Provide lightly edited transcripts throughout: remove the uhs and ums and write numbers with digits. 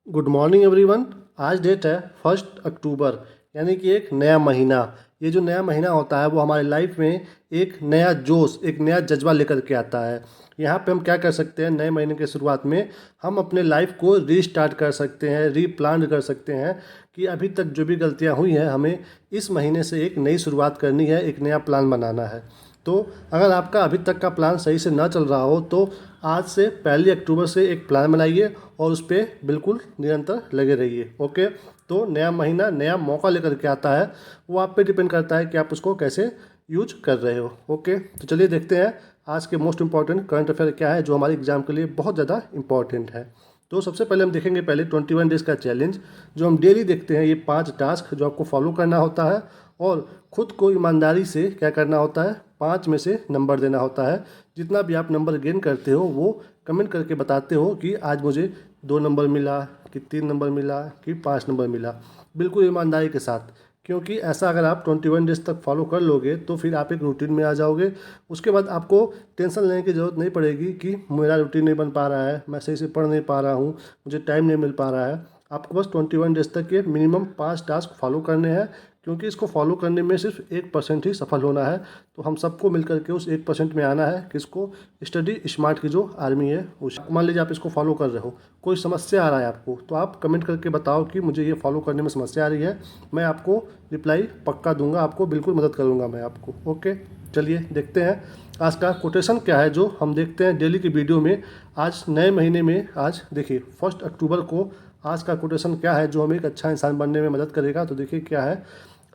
Good morning everyone. आज date है 1 अक्टूबर, यानी कि एक नया महीना। ये जो नया महीना होता है वो हमारी लाइफ में एक नया जोश, एक नया जज्बा लेकर के आता है। यहाँ पे हम क्या कर सकते हैं, नए महीने के शुरुआत में हम अपने लाइफ को रीस्टार्ट कर सकते हैं, रीप्लान कर सकते हैं कि अभी तक जो भी गलतियाँ हुई हैं हमें इस महीने से एक नई शुरुआत करनी है, एक नया प्लान बनाना है। तो अगर आपका अभी तक का प्लान सही से ना चल रहा हो तो आज से 1 अक्टूबर से एक प्लान बनाइए और उस पर बिल्कुल निरंतर लगे रहिए। ओके। तो नया महीना नया मौका लेकर के आता है, वो आप पे डिपेंड करता है कि आप उसको कैसे यूज कर रहे हो। ओके, तो चलिए देखते हैं आज के मोस्ट इंपॉर्टेंट करंट अफेयर क्या है जो हमारे एग्जाम के लिए बहुत ज़्यादा इंपॉर्टेंट है। तो सबसे पहले हम देखेंगे पहले 21 डेज़ का चैलेंज जो हम डेली देखते हैं। ये 5 टास्क जो आपको फॉलो करना होता है और ख़ुद को ईमानदारी से क्या करना होता है, 5 में से नंबर देना होता है। जितना भी आप नंबर गेन करते हो वो कमेंट करके बताते हो कि आज मुझे 2 नंबर मिला, कि 3 नंबर मिला, कि 5 नंबर मिला, बिल्कुल ईमानदारी के साथ। क्योंकि ऐसा अगर आप 21 डेज़ तक फॉलो कर लोगे तो फिर आप एक रूटीन में आ जाओगे। उसके बाद आपको टेंशन लेने की ज़रूरत नहीं पड़ेगी कि मेरा रूटीन नहीं बन पा रहा है, मैं सही से पढ़ नहीं पा रहा हूँ, मुझे टाइम नहीं मिल पा रहा है। आपको बस 21 डेज़ तक के मिनिमम 5 टास्क फॉलो करने हैं, क्योंकि इसको फॉलो करने में सिर्फ 1% ही सफल होना है। तो हम सबको मिलकर के उस 1% में आना है, किसको, स्टडी स्मार्ट की जो आर्मी है उस। मान लीजिए आप इसको फॉलो कर रहे हो, कोई समस्या आ रहा है आपको, तो आप कमेंट करके बताओ कि मुझे ये फॉलो करने में समस्या आ रही है। मैं आपको रिप्लाई पक्का दूंगा, आपको बिल्कुल मदद करूंगा मैं आपको। ओके, चलिए देखते हैं आज का कोटेशन क्या है जो हम देखते हैं डेली की वीडियो में। आज नए महीने में, आज देखिए 1 अक्टूबर को आज का कोटेशन क्या है जो हमें एक अच्छा इंसान बनने में मदद करेगा। तो देखिए क्या है,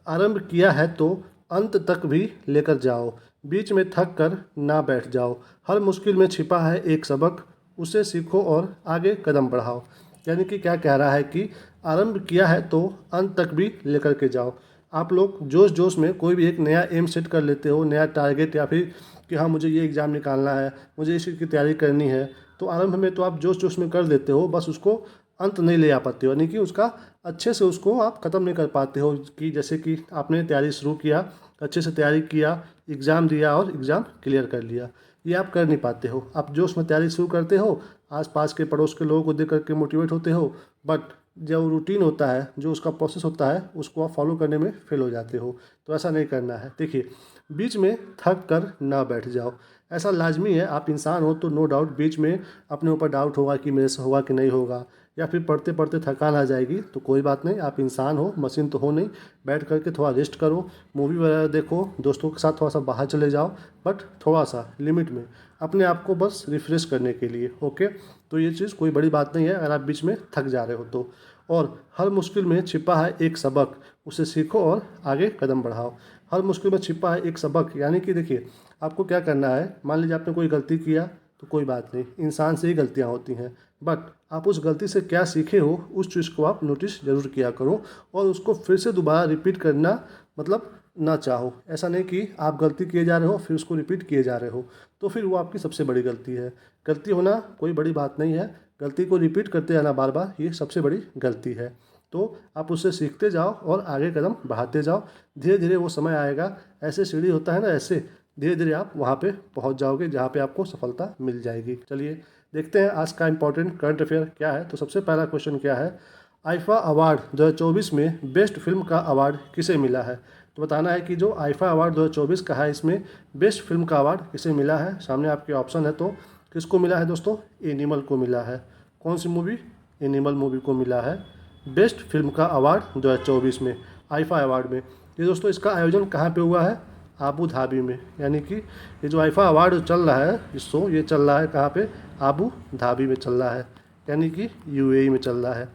आरंभ किया है तो अंत तक भी लेकर जाओ, बीच में थक कर ना बैठ जाओ, हर मुश्किल में छिपा है एक सबक, उसे सीखो और आगे कदम बढ़ाओ। यानी कि क्या कह रहा है कि आरंभ किया है तो अंत तक भी लेकर के जाओ। आप लोग जोश जोश में कोई भी एक नया एम सेट कर लेते हो, नया टारगेट, या फिर कि हाँ मुझे ये एग्ज़ाम निकालना है, मुझे इस चीज़ की तैयारी करनी है। तो आरंभ में तो आप जोश जोश में कर देते हो, बस उसको अंत नहीं ले आ पाते हो, यानी कि उसका अच्छे से उसको आप ख़त्म नहीं कर पाते हो। कि जैसे कि आपने तैयारी शुरू किया, अच्छे से तैयारी किया, एग्ज़ाम दिया और एग्ज़ाम क्लियर कर लिया, ये आप कर नहीं पाते हो। आप जो उसमें तैयारी शुरू करते हो, आसपास के पड़ोस के लोगों को देख करके मोटिवेट होते हो, बट जो रूटीन होता है, जो उसका प्रोसेस होता है, उसको आप फॉलो करने में फेल हो जाते हो। तो ऐसा नहीं करना है। देखिए, बीच में थक कर ना बैठ जाओ, ऐसा लाजमी है। आप इंसान हो तो नो डाउट बीच में अपने ऊपर डाउट होगा कि मेरे से होगा कि नहीं होगा, या फिर पढ़ते पढ़ते थकान आ जाएगी। तो कोई बात नहीं, आप इंसान हो, मशीन तो हो नहीं। बैठ करके थोड़ा रेस्ट करो, मूवी वगैरह देखो, दोस्तों के साथ थोड़ा सा बाहर चले जाओ, बट थोड़ा सा लिमिट में, अपने आप को बस रिफ्रेश करने के लिए। ओके, तो ये चीज़ कोई बड़ी बात नहीं है अगर आप बीच में थक जा रहे हो तो। और हर मुश्किल में छिपा है एक सबक, उसे सीखो और आगे कदम बढ़ाओ। हर मुश्किल में छिपा है एक सबक, यानी कि देखिए आपको क्या करना है। मान लीजिए आपने कोई गलती किया, तो कोई बात नहीं, इंसान से ही गलतियाँ होती हैं, बट आप उस गलती से क्या सीखे हो उस चीज़ को आप नोटिस ज़रूर किया करो, और उसको फिर से दोबारा रिपीट करना मतलब ना चाहो। ऐसा नहीं कि आप गलती किए जा रहे हो फिर उसको रिपीट किए जा रहे हो, तो फिर वो आपकी सबसे बड़ी गलती है। गलती होना कोई बड़ी बात नहीं है, गलती को रिपीट करते रहना बार बार, ये सबसे बड़ी गलती है। तो आप उससे सीखते जाओ और आगे कदम बढ़ाते जाओ। धीरे धीरे वो समय आएगा, ऐसे सीढ़ी होता है ना, ऐसे धीरे धीरे आप वहाँ पे पहुँच जाओगे जहाँ पे आपको सफलता मिल जाएगी। चलिए देखते हैं आज का इंपॉर्टेंट करंट अफेयर क्या है। तो सबसे पहला क्वेश्चन क्या है, आईफा अवार्ड 2024 में बेस्ट फिल्म का अवार्ड किसे मिला है। तो बताना है कि जो आईफा अवार्ड 2024 का है इसमें बेस्ट फिल्म का अवार्ड किसे मिला है। सामने आपके ऑप्शन है, तो किसको मिला है दोस्तों, एनिमल को मिला है। कौन सी मूवी, एनिमल मूवी को मिला है बेस्ट फिल्म का अवार्ड 2024 में, आईफा अवार्ड में। ये दोस्तों इसका आयोजन कहाँ पे हुआ है, आबू धाबी में। यानी कि ये जो आईफा अवार्ड चल रहा है इस शो, ये चल रहा है कहाँ पे, आबू धाबी में चल रहा है, यानी कि यूएई में चल रहा है,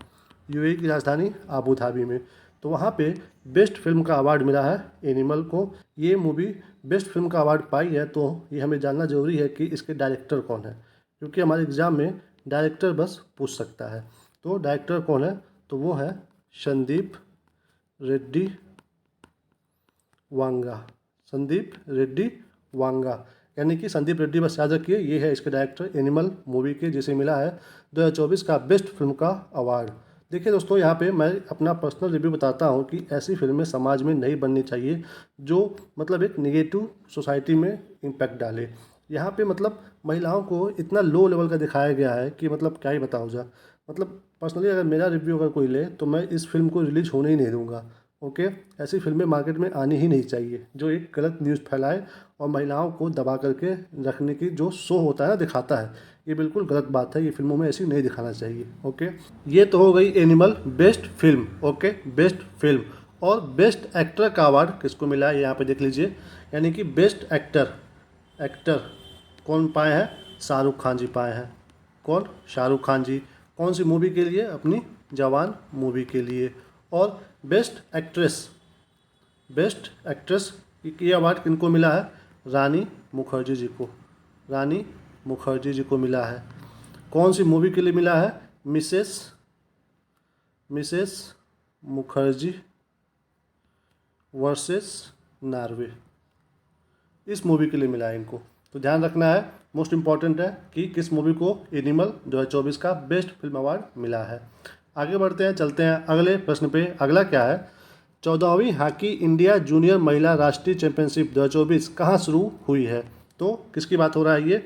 यूएई की राजधानी आबू धाबी में। तो वहाँ पे बेस्ट फिल्म का अवार्ड मिला है एनिमल को। ये मूवी बेस्ट फिल्म का अवार्ड पाई है, तो ये हमें जानना ज़रूरी है कि इसके डायरेक्टर कौन है, क्योंकि हमारे एग्ज़ाम में डायरेक्टर बस पूछ सकता है। तो डायरेक्टर कौन है, तो वो है संदीप रेड्डी वांगा, संदीप रेड्डी वांगा। यानी कि संदीप रेड्डी बस याद रखिए, ये है इसके डायरेक्टर एनिमल मूवी के, जिसे मिला है 2024 का बेस्ट फिल्म का अवार्ड। देखिए दोस्तों, यहाँ पे मैं अपना पर्सनल रिव्यू बताता हूँ कि ऐसी फिल्में समाज में नहीं बननी चाहिए जो मतलब एक नेगेटिव सोसाइटी में इम्पैक्ट डाले। यहाँ पे मतलब महिलाओं को इतना लो लेवल का दिखाया गया है कि मतलब क्या ही बताऊँ जा। मतलब पर्सनली अगर मेरा रिव्यू अगर कोई ले तो मैं इस फिल्म को रिलीज होने ही नहीं दूंगा। ओके, ऐसी फिल्में मार्केट में आनी ही नहीं चाहिए जो एक गलत न्यूज़ फैलाए और महिलाओं को दबा करके रखने की जो शो होता है ना, दिखाता है, ये बिल्कुल गलत बात है। ये फिल्मों में ऐसी नहीं दिखाना चाहिए। ओके, ये तो हो गई animal best film. Okay, best film. और बेस्ट एक्टर का अवार्ड किसको मिला है यहाँ पे देख लीजिए। यानी कि बेस्ट एक्टर, एक्टर कौन पाए हैं? शाहरुख खान जी पाए हैं। कौन? शाहरुख खान जी। कौन सी मूवी के लिए? अपनी जवान मूवी के लिए। और बेस्ट एक्ट्रेस, बेस्ट एक्ट्रेस ये अवार्ड किनको मिला है? रानी मुखर्जी जी को, रानी मुखर्जी जी को मिला है। कौन सी मूवी के लिए मिला है? Mrs Mrs Mukherjee versus Norway, इस मूवी के लिए मिला है इनको। तो ध्यान रखना है, मोस्ट इम्पॉर्टेंट है कि किस मूवी को एनिमल 2024 का बेस्ट फिल्म अवार्ड मिला है। आगे बढ़ते हैं, चलते हैं अगले प्रश्न पे। अगला क्या है? 14वीं हॉकी इंडिया जूनियर महिला राष्ट्रीय चैंपियनशिप 2024 कहाँ शुरू हुई है? तो किसकी बात हो रहा है ये?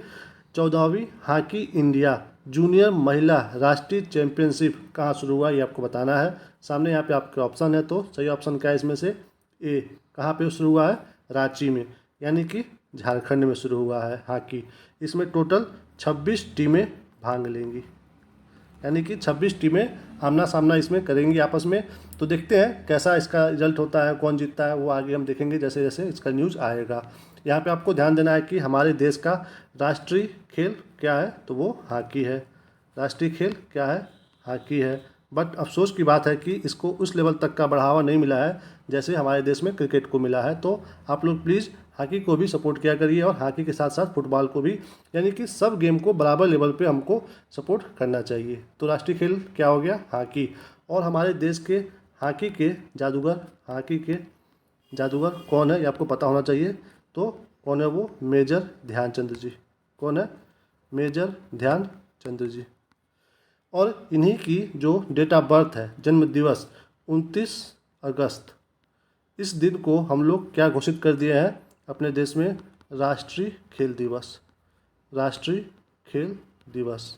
14वीं हॉकी इंडिया जूनियर महिला राष्ट्रीय चैंपियनशिप कहाँ शुरू हुआ ये आपको बताना है। सामने यहाँ पे आपके ऑप्शन है, तो सही ऑप्शन क्या है इसमें से? ए। कहाँ पे शुरू हुआ है? रांची में, यानी कि झारखंड में शुरू हुआ है हॉकी। इसमें टोटल 26 टीमें भाग लेंगी, यानी कि 26 टीमें आमना सामना इसमें करेंगी आपस में। तो देखते हैं कैसा इसका रिजल्ट होता है, कौन जीतता है, वो आगे हम देखेंगे जैसे जैसे इसका न्यूज़ आएगा। यहाँ पे आपको ध्यान देना है कि हमारे देश का राष्ट्रीय खेल क्या है? तो वो हॉकी है। राष्ट्रीय खेल क्या है? हॉकी है। बट अफसोस की बात है कि इसको उस लेवल तक का बढ़ावा नहीं मिला है जैसे हमारे देश में क्रिकेट को मिला है। तो आप लोग प्लीज़ हॉकी को भी सपोर्ट किया करिए और हॉकी के साथ साथ फुटबॉल को भी, यानी कि सब गेम को बराबर लेवल पे हमको सपोर्ट करना चाहिए। तो राष्ट्रीय खेल क्या हो गया? हॉकी। और हमारे देश के हॉकी के जादूगर, हॉकी के जादूगर कौन है ये आपको पता होना चाहिए। तो कौन है वो? मेजर ध्यानचंद जी। कौन है? मेजर ध्यानचंद जी। और इन्हीं की जो डेट ऑफ बर्थ है, जन्म दिवस 29 अगस्त, इस दिन को हम लोग क्या घोषित कर दिए हैं अपने देश में? राष्ट्रीय खेल दिवस, राष्ट्रीय खेल दिवस।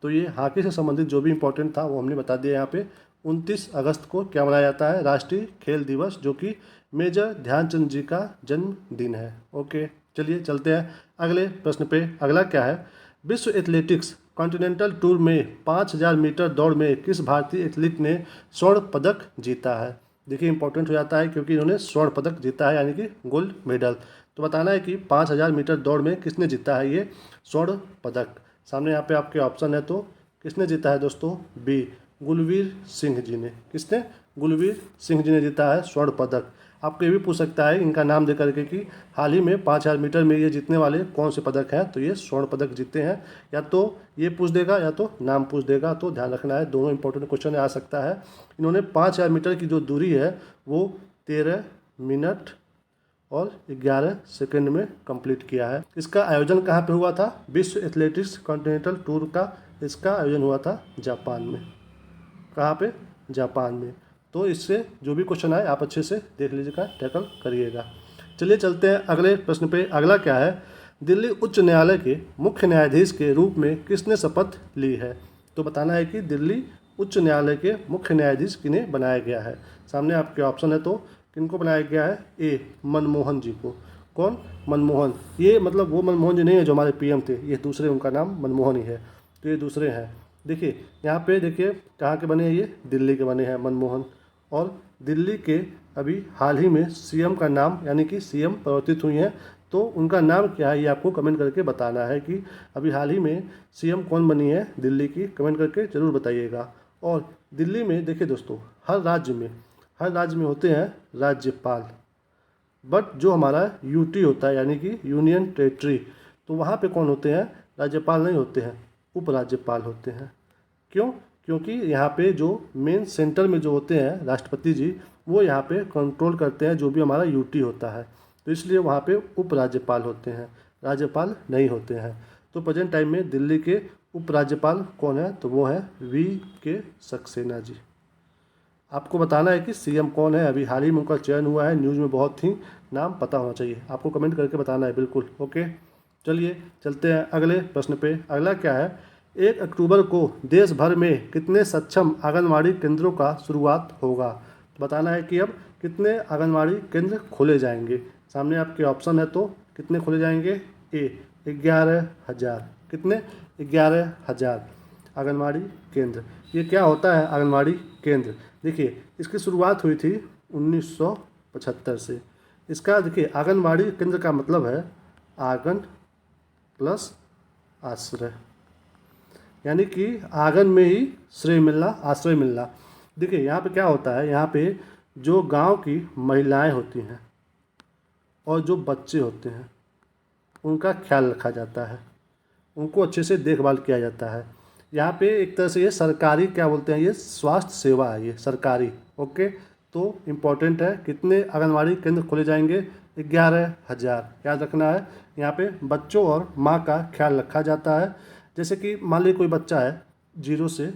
तो ये हॉकी से संबंधित जो भी इम्पोर्टेंट था वो हमने बता दिया। यहाँ पे 29 अगस्त को क्या मनाया जाता है? राष्ट्रीय खेल दिवस, जो कि मेजर ध्यानचंद जी का जन्मदिन है। ओके, चलिए चलते हैं अगले प्रश्न पे। अगला क्या है? विश्व एथलेटिक्स कॉन्टिनेंटल टूर में 5000 मीटर दौड़ में किस भारतीय एथलीट ने स्वर्ण पदक जीता है? देखिए इंपॉर्टेंट हो जाता है क्योंकि इन्होंने स्वर्ण पदक जीता है, यानी कि गोल्ड मेडल। तो बताना है कि 5000 मीटर दौड़ में किसने जीता है ये स्वर्ण पदक। सामने यहाँ पे आपके ऑप्शन है, तो किसने जीता है दोस्तों? बी। गुलवीर सिंह जी ने। किसने? गुलवीर सिंह जी ने जीता है स्वर्ण पदक। आपको ये भी पूछ सकता है इनका नाम दे करके कि हाल ही में 5000 मीटर में ये जीतने वाले कौन से पदक हैं? तो ये स्वर्ण पदक जीते हैं। या तो ये पूछ देगा या तो नाम पूछ देगा, तो ध्यान रखना है, दोनों इंपॉर्टेंट क्वेश्चन आ सकता है। इन्होंने 5000 मीटर की जो दूरी है वो 13 मिनट और 11 सेकंड में कंप्लीट किया है। इसका आयोजन कहाँ पे हुआ था? विश्व एथलेटिक्स कॉन्टिनेंटल टूर का इसका आयोजन हुआ था जापान में। कहाँ पे? जापान में। तो इससे जो भी क्वेश्चन आए आप अच्छे से देख लीजिएगा, टैकल करिएगा। चलिए चलते हैं अगले प्रश्न पे। अगला क्या है? दिल्ली उच्च न्यायालय के मुख्य न्यायाधीश के रूप में किसने शपथ ली है? तो बताना है कि दिल्ली उच्च न्यायालय के मुख्य न्यायाधीश किन्हें बनाया गया है। सामने आपके ऑप्शन है, तो किनको बनाया गया है? ए। मनमोहन जी को। कौन? मनमोहन। ये मतलब वो मनमोहन जी नहीं है जो हमारे पीएम थे, ये दूसरे, उनका नाम मनमोहन ही है। तो ये दूसरे हैं। देखिए यहाँ पे देखिए कहाँ के बने हैं? ये दिल्ली के बने हैं मनमोहन। और दिल्ली के अभी हाल ही में सीएम का नाम, यानी कि सीएम परिवर्तित हुई हैं, तो उनका नाम क्या है ये आपको कमेंट करके बताना है कि अभी हाल ही में सीएम कौन बनी है दिल्ली की, कमेंट करके ज़रूर बताइएगा। और दिल्ली में देखिए दोस्तों, हर राज्य में होते हैं राज्यपाल, बट जो हमारा यूटी होता है यानी कि यूनियन टेरिटरी, तो वहाँ पे कौन होते हैं? राज्यपाल नहीं होते हैं, उपराज्यपाल होते हैं। क्यों? क्योंकि यहाँ पे जो मेन सेंटर में जो होते हैं राष्ट्रपति जी, वो यहाँ पे कंट्रोल करते हैं जो भी हमारा यूटी होता है, तो इसलिए वहाँ पे उपराज्यपाल होते हैं, राज्यपाल नहीं होते हैं। तो प्रेजेंट टाइम में दिल्ली के उपराज्यपाल कौन है? तो वो है VK सक्सेना जी। आपको बताना है कि सीएम कौन है, अभी हाल ही में उनका चयन हुआ है, न्यूज़ में बहुत ही नाम पता होना चाहिए, आपको कमेंट करके बताना है बिल्कुल। ओके, चलिए चलते हैं अगले प्रश्न पे। अगला क्या है? 1 अक्टूबर को देश भर में कितने सक्षम आंगनवाड़ी केंद्रों का शुरुआत होगा। तो बताना है कि अब कितने आंगनवाड़ी केंद्र खोले जाएंगे। सामने आपके ऑप्शन है, तो कितने खोले जाएंगे। ए 11,000। कितने 11,000 आंगनवाड़ी केंद्र। ये क्या होता है आंगनवाड़ी केंद्र। देखिए इसकी शुरुआत हुई थी 1975 से। इसका देखिए आंगनवाड़ी केंद्र का मतलब है आंगन प्लस आश्रय, यानी कि आंगन में ही श्रेय मिलना, आश्रय मिलना। देखिए यहाँ पे क्या होता है, यहाँ पे जो गांव की महिलाएं होती हैं और जो बच्चे होते हैं उनका ख्याल रखा जाता है, उनको अच्छे से देखभाल किया जाता है। यहाँ पे एक तरह से ये सरकारी क्या बोलते हैं, ये स्वास्थ्य सेवा है, ये सरकारी। ओके, तो इम्पोर्टेंट है। कितने आंगनवाड़ी केंद्र खोले जाएंगे। 11,000। याद रखना है, यहाँ पे बच्चों और माँ का ख्याल रखा जाता है। जैसे कि मान लीजिए कोई बच्चा है, 0 से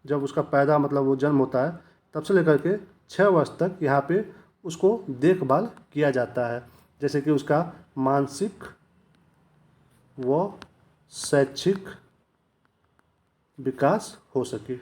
जब उसका पैदा मतलब वो जन्म होता है तब से लेकर के 6 वर्ष तक यहाँ पे उसको देखभाल किया जाता है, जैसे कि उसका मानसिक व शैक्षिक विकास हो सके।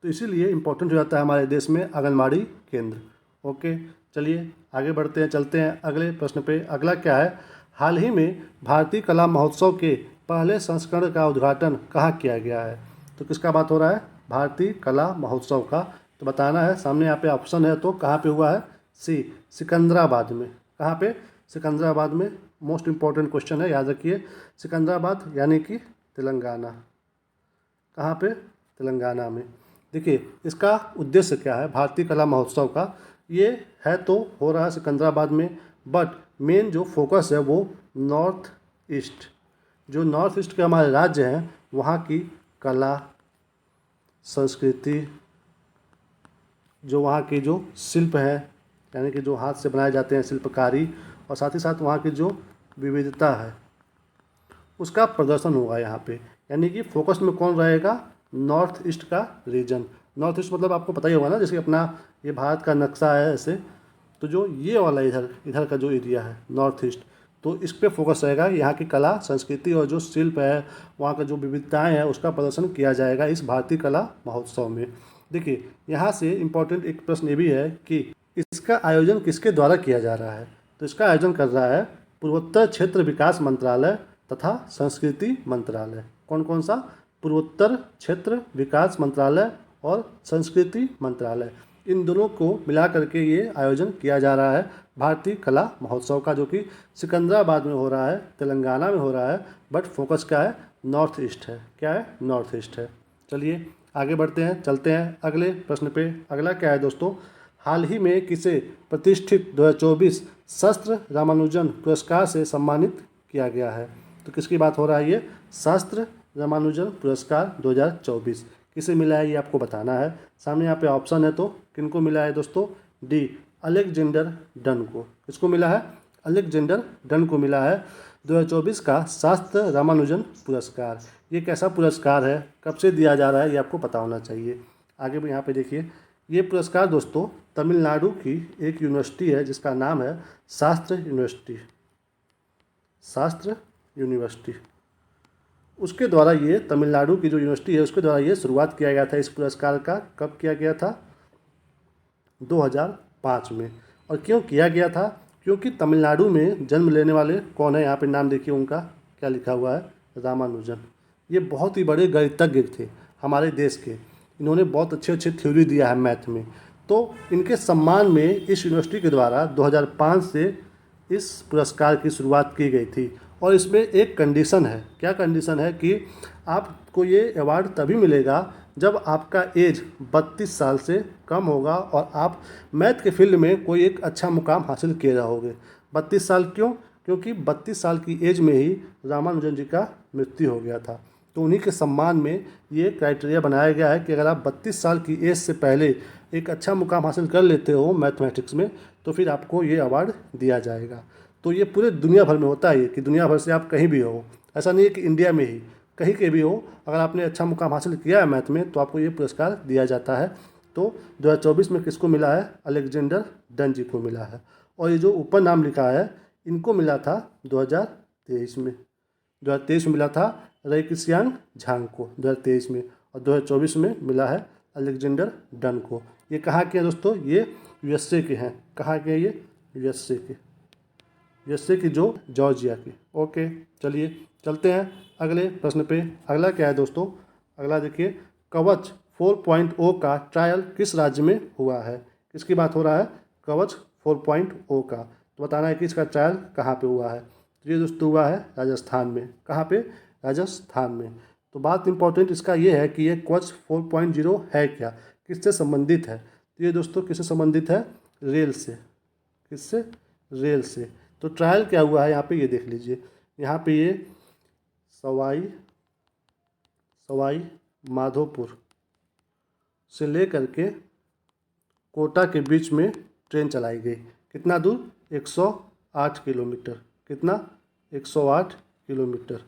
तो इसीलिए इम्पोर्टेंट हो जाता है हमारे देश में आंगनबाड़ी केंद्र। ओके, चलिए आगे बढ़ते हैं, चलते हैं अगले प्रश्न पे। अगला क्या है, हाल ही में भारतीय कला महोत्सव के पहले संस्करण का उद्घाटन कहाँ किया गया है। तो किसका बात हो रहा है, भारतीय कला महोत्सव का। तो बताना है, सामने यहाँ पे ऑप्शन है, तो कहाँ पे हुआ है। सी सिकंदराबाद में। कहाँ पे, सिकंदराबाद में। मोस्ट इम्पॉर्टेंट क्वेश्चन है, याद रखिए। सिकंदराबाद यानी कि तेलंगाना। कहाँ पे, तेलंगाना में। देखिए इसका उद्देश्य क्या है भारतीय कला महोत्सव का। ये है तो हो रहा है सिकंदराबाद में, बट मेन जो फोकस है वो नॉर्थ ईस्ट, जो नॉर्थ ईस्ट के हमारे राज्य हैं वहाँ की कला संस्कृति, जो वहाँ की जो शिल्प है, यानी कि जो हाथ से बनाए जाते हैं शिल्पकारी, और साथ ही साथ वहाँ की जो विविधता है उसका प्रदर्शन होगा यहाँ पे। यानी कि फोकस में कौन रहेगा, नॉर्थ ईस्ट का रीजन। नॉर्थ ईस्ट मतलब आपको पता ही होगा ना, जैसे अपना ये भारत का नक्शा है ऐसे, तो जो ये वाला इधर का जो एरिया है नॉर्थ ईस्ट, तो इस पे फोकस रहेगा। यहाँ की कला संस्कृति और जो शिल्प है, वहाँ का जो विविधताएँ हैं उसका प्रदर्शन किया जाएगा इस भारतीय कला महोत्सव में। देखिए यहाँ से इम्पोर्टेंट एक प्रश्न ये भी है कि इसका आयोजन किसके द्वारा किया जा रहा है। तो इसका आयोजन कर रहा है पूर्वोत्तर क्षेत्र विकास मंत्रालय तथा संस्कृति मंत्रालय। कौन कौन सा, पूर्वोत्तर क्षेत्र विकास मंत्रालय और संस्कृति मंत्रालय, इन दोनों को मिला करके ये आयोजन किया जा रहा है भारतीय कला महोत्सव का, जो कि सिकंदराबाद में हो रहा है, तेलंगाना में हो रहा है, बट फोकस क्या है, नॉर्थ ईस्ट है। क्या है, नॉर्थ ईस्ट है। चलिए आगे बढ़ते हैं, चलते हैं अगले प्रश्न पे। अगला क्या है दोस्तों, हाल ही में किसे प्रतिष्ठित 2024 शास्त्र रामानुजन पुरस्कार से सम्मानित किया गया है। तो किसकी बात हो रहा है, ये शास्त्र रामानुजन पुरस्कार 2024 किसे मिला है ये आपको बताना है। सामने यहाँ पे ऑप्शन है, तो किनको मिला है दोस्तों, डी अलेक्जेंडर डन को। किसको मिला है, अलेक्जेंडर डन को मिला है 2024 का शास्त्र रामानुजन पुरस्कार। ये कैसा पुरस्कार है, कब से दिया जा रहा है, ये आपको पता होना चाहिए। आगे भी यहाँ पे देखिए, ये पुरस्कार दोस्तों तमिलनाडु की एक यूनिवर्सिटी है जिसका नाम है शास्त्र यूनिवर्सिटी, शास्त्र यूनिवर्सिटी, उसके द्वारा ये तमिलनाडु की जो यूनिवर्सिटी है उसके द्वारा ये शुरुआत किया गया था इस पुरस्कार का। कब किया गया था, 2005 में। और क्यों किया गया था, क्योंकि तमिलनाडु में जन्म लेने वाले कौन है, यहाँ पे नाम देखिए उनका क्या लिखा हुआ है, रामानुजन। ये बहुत ही बड़े गणितज्ञ थे हमारे देश के, इन्होंने बहुत अच्छे अच्छे थ्योरी दिया है मैथ में। तो इनके सम्मान में इस यूनिवर्सिटी के द्वारा 2005 से इस पुरस्कार की शुरुआत की गई थी। और इसमें एक कंडीशन है, क्या कंडीशन है कि आपको ये अवार्ड तभी मिलेगा जब आपका एज 32 साल से कम होगा और आप मैथ के फील्ड में कोई एक अच्छा मुकाम हासिल किए रहोगे। 32 साल क्यों, क्योंकि 32 साल की एज में ही रामानुजन जी का मृत्यु हो गया था। तो उन्हीं के सम्मान में ये क्राइटेरिया बनाया गया है कि अगर आप 32 साल की एज से पहले एक अच्छा मुकाम हासिल कर लेते हो मैथमेटिक्स में, तो फिर आपको ये अवार्ड दिया जाएगा। तो ये पूरे दुनिया भर में होता है कि दुनिया भर से आप कहीं भी हो, ऐसा नहीं है कि इंडिया में ही, कहीं के भी हो, अगर आपने अच्छा मुकाम हासिल किया है मैथ में तो आपको ये पुरस्कार दिया जाता है। तो 2024 में किसको मिला है, अलेक्जेंडर डन जी को मिला है। और ये जो ऊपर नाम लिखा है इनको मिला था 2023 में, 2023 में मिला था रई किसियांग झांग को 2023 में, और 2024 में मिला है अलेक्जेंडर डन को। ये कहाँ के हैं दोस्तों? ये यूएसए के हैं। कहाँ के हैं ये? यूएसए के, यूएसए की जो जॉर्जिया की। ओके, चलिए चलते हैं अगले प्रश्न पे। अगला क्या है दोस्तों? अगला देखिए, कवच 4.0 का ट्रायल किस राज्य में हुआ है? किसकी बात हो रहा है? कवच 4.0 का। तो बताना है कि इसका ट्रायल कहाँ पे हुआ है। तो ये दोस्तों हुआ है राजस्थान में। कहाँ पे? राजस्थान में। तो बात इंपॉर्टेंट इसका ये है कि ये कवच 4.0 है क्या, किससे संबंधित है? तो ये दोस्तों किससे संबंधित है? रेल से। किससे? रेल से। तो ट्रायल क्या हुआ है यहाँ पे, ये देख लीजिए। यहाँ पे ये सवाई माधोपुर से लेकर के कोटा के बीच में ट्रेन चलाई गई। कितना दूर? 108 किलोमीटर। कितना? 108 किलोमीटर।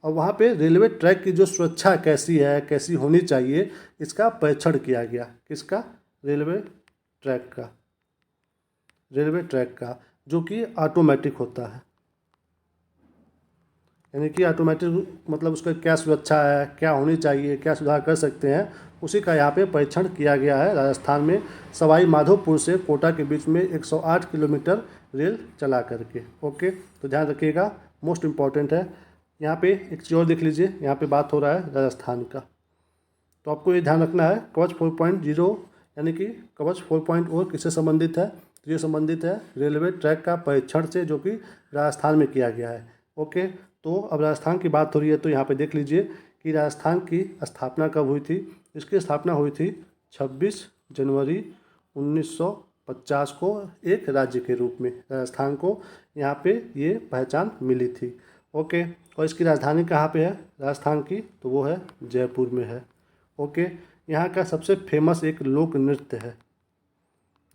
और वहाँ पे रेलवे ट्रैक की जो सुरक्षा कैसी है, कैसी होनी चाहिए, इसका परीक्षण किया गया। किसका? रेलवे ट्रैक का, जो कि ऑटोमेटिक होता है। यानी कि ऑटोमेटिक मतलब उसका क्या सुरक्षा है, क्या होनी चाहिए, क्या सुधार कर सकते हैं, उसी का यहाँ पे परीक्षण किया गया है राजस्थान में, सवाई माधोपुर से कोटा के बीच में 108 किलोमीटर रेल चला करके। ओके, तो ध्यान रखिएगा, मोस्ट इम्पॉर्टेंट है। यहाँ पे एक चीज़ और देख लीजिए, यहाँ पे बात हो रहा है राजस्थान का, तो आपको ये ध्यान रखना है कवच 4.0 यानी कि कवच 4.0 किससे संबंधित है? तो ये संबंधित है रेलवे ट्रैक का परीक्षण से, जो कि राजस्थान में किया गया है। ओके, तो अब राजस्थान की बात हो रही है, तो यहाँ पे देख लीजिए कि राजस्थान की स्थापना कब हुई थी। इसकी स्थापना हुई थी 26 जनवरी 1950 को, एक राज्य के रूप में राजस्थान को यहाँ पे ये पहचान मिली थी। ओके, और इसकी राजधानी कहाँ पे है राजस्थान की? तो वो है जयपुर में है। ओके, यहाँ का सबसे फेमस एक लोक नृत्य है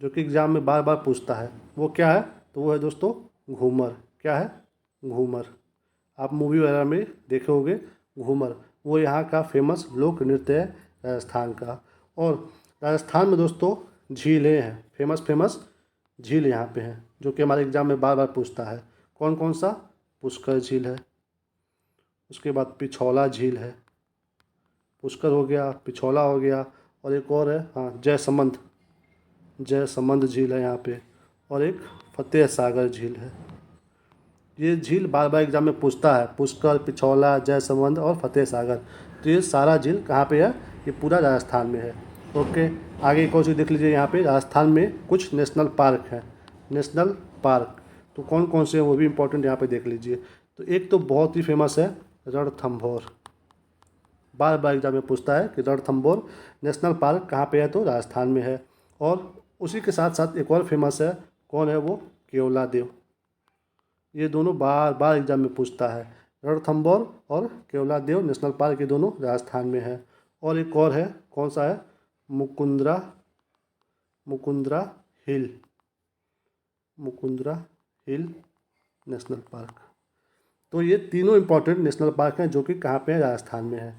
जो कि एग्जाम में बार बार पूछता है, वो क्या है? तो वो है दोस्तों घूमर। क्या है? घूमर। आप मूवी वगैरह में देखे होंगे घूमर, वो यहाँ का फेमस लोक नृत्य है राजस्थान का। और राजस्थान में दोस्तों झीलें हैं, फेमस झील यहाँ पे हैं, जो कि हमारे एग्जाम में बार बार पूछता है। कौन कौन सा? पुष्कर झील है, उसके बाद पिछौला झील है, पुष्कर हो गया, पिछौला हो गया, और एक और है, हाँ, जयसमंद झील है यहाँ पे, और एक फतेह सागर झील है। ये झील बार बार एग्जाम में पूछता है, पुष्कर, पिछौला, जयसमंद और फतेह सागर। तो ये सारा झील कहाँ पे है? ये पूरा राजस्थान में है। ओके, आगे एक और चीज़ देख लीजिए, यहाँ पे राजस्थान में कुछ नेशनल पार्क हैं। नेशनल पार्क तो कौन कौन से हैं वो भी इम्पोर्टेंट यहाँ पे देख लीजिए। तो एक तो बहुत ही फेमस है रणथंभौर, बार बार एग्जाम में पूछता है कि रणथंभौर नेशनल पार्क कहाँ पे है? तो राजस्थान में है। और उसी के साथ साथ एक और फेमस है, कौन है वो? केवलादेव। ये दोनों बार बार एग्जाम में पूछता है, रणथंभौर और केवलादेव नेशनल पार्क, ये दोनों राजस्थान में है। और एक और है, कौन सा है? मुकुंदरा हिल नेशनल पार्क। तो ये तीनों इंपॉर्टेंट नेशनल पार्क हैं जो कि कहाँ पे है? राजस्थान में है।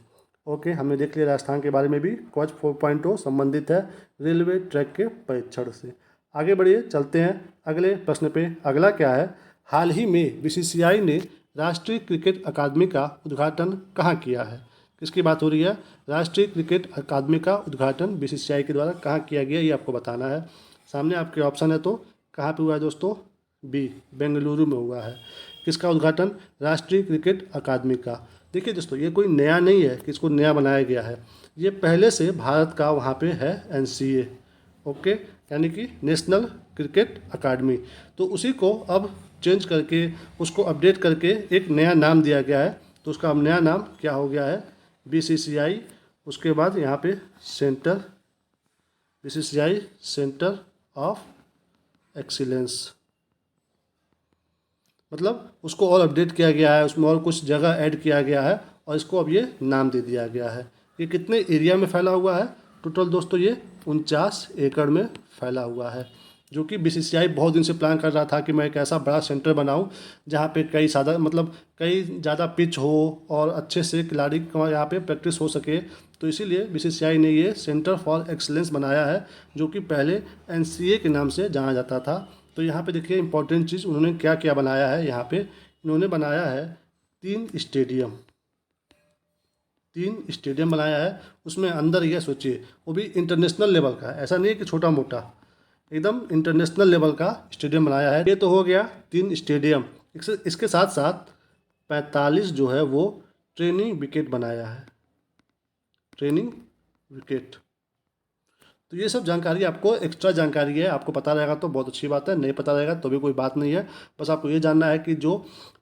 ओके, हमने देख लिया राजस्थान के बारे में भी। कवच 4.0 संबंधित है रेलवे ट्रैक के परीक्षण से। आगे बढ़िए, चलते हैं अगले प्रश्न पे। अगला क्या है? हाल ही में बीसीसीआई ने राष्ट्रीय क्रिकेट अकादमी का उद्घाटन कहाँ किया है? किसकी बात हो रही है? राष्ट्रीय क्रिकेट अकादमी का उद्घाटन बीसीसीआई के द्वारा कहाँ किया गया, ये आपको बताना है। सामने आपके ऑप्शन है, तो कहाँ पे हुआ है दोस्तों? बी, बेंगलुरु में हुआ है। किसका उद्घाटन? राष्ट्रीय क्रिकेट अकादमी का। देखिए दोस्तों, ये कोई नया नहीं है कि इसको नया बनाया गया है, ये पहले से भारत का वहाँ पे है एनसीए। ओके, यानी कि नेशनल क्रिकेट अकादमी। तो उसी को अब चेंज करके, उसको अपडेट करके एक नया नाम दिया गया है। तो उसका अब नया नाम क्या हो गया है? बीसीसीआई। उसके बाद यहाँ पे बीसीसीआई सेंटर ऑफ एक्सीलेंस, मतलब उसको और अपडेट किया गया है, उसमें और कुछ जगह ऐड किया गया है, और इसको अब ये नाम दे दिया गया है। ये कितने एरिया में फैला हुआ है? टोटल दोस्तों ये 49 एकड़ में फैला हुआ है, जो कि बीसीसीआई बहुत दिन से प्लान कर रहा था कि मैं एक ऐसा बड़ा सेंटर बनाऊं जहां पे कई ज़्यादा पिच हो और अच्छे से खिलाड़ी का यहाँ पे प्रैक्टिस हो सके। तो इसीलिए बीसीसीआई ने ये सेंटर फॉर एक्सीलेंस बनाया है, जो कि पहले एनसीए के नाम से जाना जाता था। तो यहाँ पे देखिए इंपॉर्टेंट चीज़ उन्होंने क्या क्या बनाया है। यहाँ पे इन्होंने बनाया है तीन स्टेडियम बनाया है। उसमें अंदर यह सोचिए, वो भी इंटरनेशनल लेवल का, ऐसा नहीं है कि छोटा मोटा, एकदम इंटरनेशनल लेवल का स्टेडियम बनाया है। ये तो हो गया 3 स्टेडियम। इसके साथ साथ 45 जो है वो ट्रेनिंग विकेट बनाया है, ट्रेनिंग विकेट। तो ये सब जानकारी आपको एक्स्ट्रा जानकारी है, आपको पता रहेगा तो बहुत अच्छी बात है, नहीं पता रहेगा तो भी कोई बात नहीं है। बस आपको ये जानना है कि जो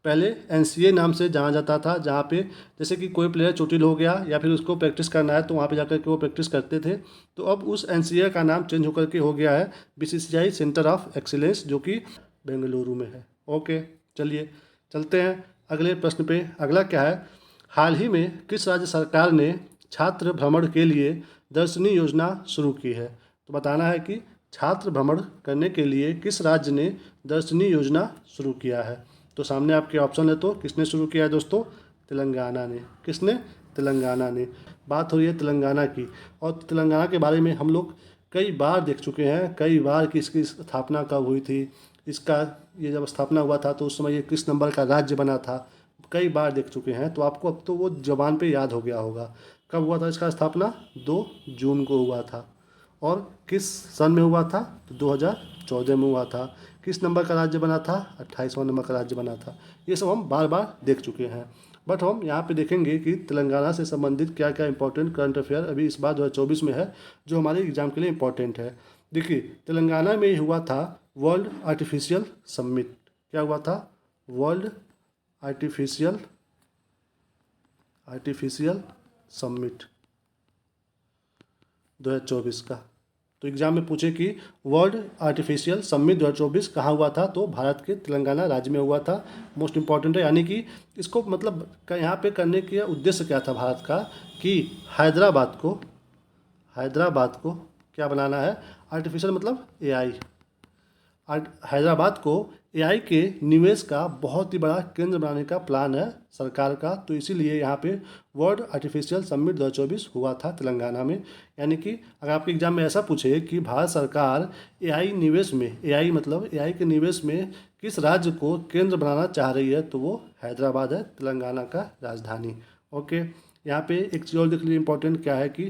पहले एनसीए नाम से जाना जाता था, जहाँ पे जैसे कि कोई प्लेयर चोटिल हो गया या फिर उसको प्रैक्टिस करना है तो वहाँ पे जाकर के वो प्रैक्टिस करते थे। तो अब उस एनसीए का नाम चेंज होकर के हो गया है बीसीसीआई सेंटर ऑफ एक्सीलेंस, जो कि बेंगलुरु में है। ओके, चलिए चलते हैं अगले प्रश्न पे। अगला क्या है, हाल ही में किस राज्य सरकार ने छात्र भ्रमण के लिए दर्शनी योजना शुरू की है? तो बताना है कि छात्र भ्रमण करने के लिए किस राज्य ने दर्शनी योजना शुरू किया है। तो सामने आपके ऑप्शन है, तो किसने शुरू किया है दोस्तों? तेलंगाना ने। किसने? तेलंगाना ने। बात हो रही है तेलंगाना की, और तेलंगाना के बारे में हम लोग कई बार देख चुके हैं, कई बार कि इसकी स्थापना कब हुई थी, इसका ये जब स्थापना हुआ था तो उस समय ये किस नंबर का राज्य बना था, कई बार देख चुके हैं। तो आपको अब तो वो ज़बान पे याद हो गया होगा। कब हुआ था इसका स्थापना? 2 जून को हुआ था। और किस सन में हुआ था? तो 2014 में हुआ था। किस नंबर का राज्य बना था? 28वां नंबर का राज्य बना था। ये सब हम बार बार देख चुके हैं, बट हम यहाँ पे देखेंगे कि तेलंगाना से संबंधित क्या क्या इंपॉर्टेंट करंट अफेयर अभी इस बार 2024 में है, जो हमारे एग्जाम के लिए इंपॉर्टेंट है। देखिए, तेलंगाना में हुआ था वर्ल्ड आर्टिफिशियल समिट। क्या हुआ था? वर्ल्ड आर्टिफिशियल समिट 2024 का। तो एग्जाम में पूछे कि वर्ल्ड आर्टिफिशियल समिट 2024 कहाँ हुआ था, तो भारत के तेलंगाना राज्य में हुआ था। मोस्ट इम्पॉर्टेंट है, यानी कि इसको मतलब यहाँ पे करने का उद्देश्य क्या था भारत का, कि हैदराबाद को क्या बनाना है? आर्टिफिशियल मतलब एआई। हैदराबाद को एआई के निवेश का बहुत ही बड़ा केंद्र बनाने का प्लान है सरकार का। तो इसीलिए यहाँ पे वर्ल्ड आर्टिफिशियल समिट 2024 हुआ था तेलंगाना में। यानी कि अगर आपके एग्जाम में ऐसा पूछे कि भारत सरकार एआई निवेश में, एआई मतलब एआई के निवेश में किस राज्य को केंद्र बनाना चाह रही है, तो वो हैदराबाद है, तेलंगाना का राजधानी। ओके, यहाँ पे एक चीज़ और देख लीजिए इंपॉर्टेंट क्या है, कि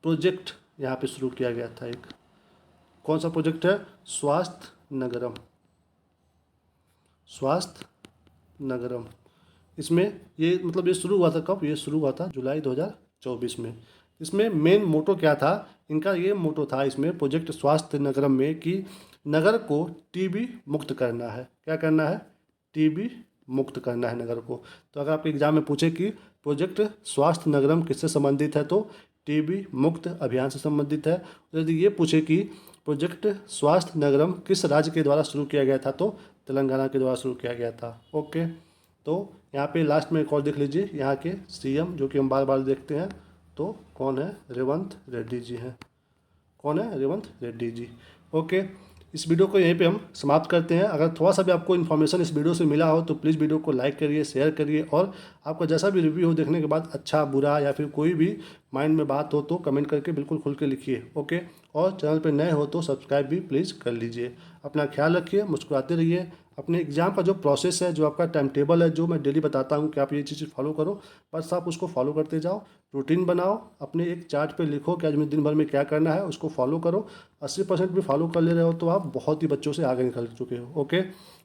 प्रोजेक्ट यहाँ पे शुरू किया गया था एक। कौन सा प्रोजेक्ट है? स्वास्थ्य नगरम। इसमें ये मतलब ये शुरू हुआ था कब? ये शुरू हुआ था जुलाई 2024 में। इसमें मेन मोटो क्या था इनका? ये मोटो था इसमें प्रोजेक्ट स्वास्थ्य नगरम में कि नगर को टीबी मुक्त करना है। क्या करना है? टीबी मुक्त करना है नगर को। तो अगर आपके एग्जाम में पूछे कि प्रोजेक्ट स्वास्थ्य नगरम किससे संबंधित है, तो टीबी मुक्त अभियान से संबंधित है। यदि ये पूछे कि प्रोजेक्ट स्वास्थ्य नगरम किस राज्य के द्वारा शुरू किया गया था, तो तेलंगाना के द्वारा शुरू किया गया था। ओके, तो यहाँ पे लास्ट में एक और देख लीजिए, यहाँ के सीएम जो कि हम बार बार देखते हैं, तो कौन है? रेवंत रेड्डी जी हैं। कौन है? रेवंत रेड्डी जी। ओके, इस वीडियो को यहीं पे हम समाप्त करते हैं। अगर थोड़ा सा भी आपको इन्फॉर्मेशन इस वीडियो से मिला हो तो प्लीज़ वीडियो को लाइक करिए, शेयर करिए, और आपका जैसा भी रिव्यू हो देखने के बाद, अच्छा बुरा या फिर कोई भी माइंड में बात हो तो कमेंट करके बिल्कुल खुल के लिखिए। ओके, और चैनल पर नए हो तो सब्सक्राइब भी प्लीज़ कर लीजिए। अपना ख्याल रखिए, मुस्कुराते रहिए। अपने एग्जाम का जो प्रोसेस है, जो आपका टाइम टेबल है, जो मैं डेली बताता हूँ कि आप ये चीज़ फॉलो करो, बस आप उसको फॉलो करते जाओ। रूटीन बनाओ, अपने एक चार्ट पे लिखो कि आज मुझे दिन भर में क्या करना है, उसको फॉलो करो। 80% भी फॉलो कर ले रहे हो तो आप बहुत ही बच्चों से आगे निकल चुके हो। ओके,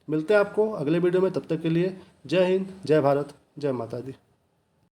मिलते हैं आपको अगले वीडियो में, तब तक के लिए जय हिंद, जय भारत, जय माता दी।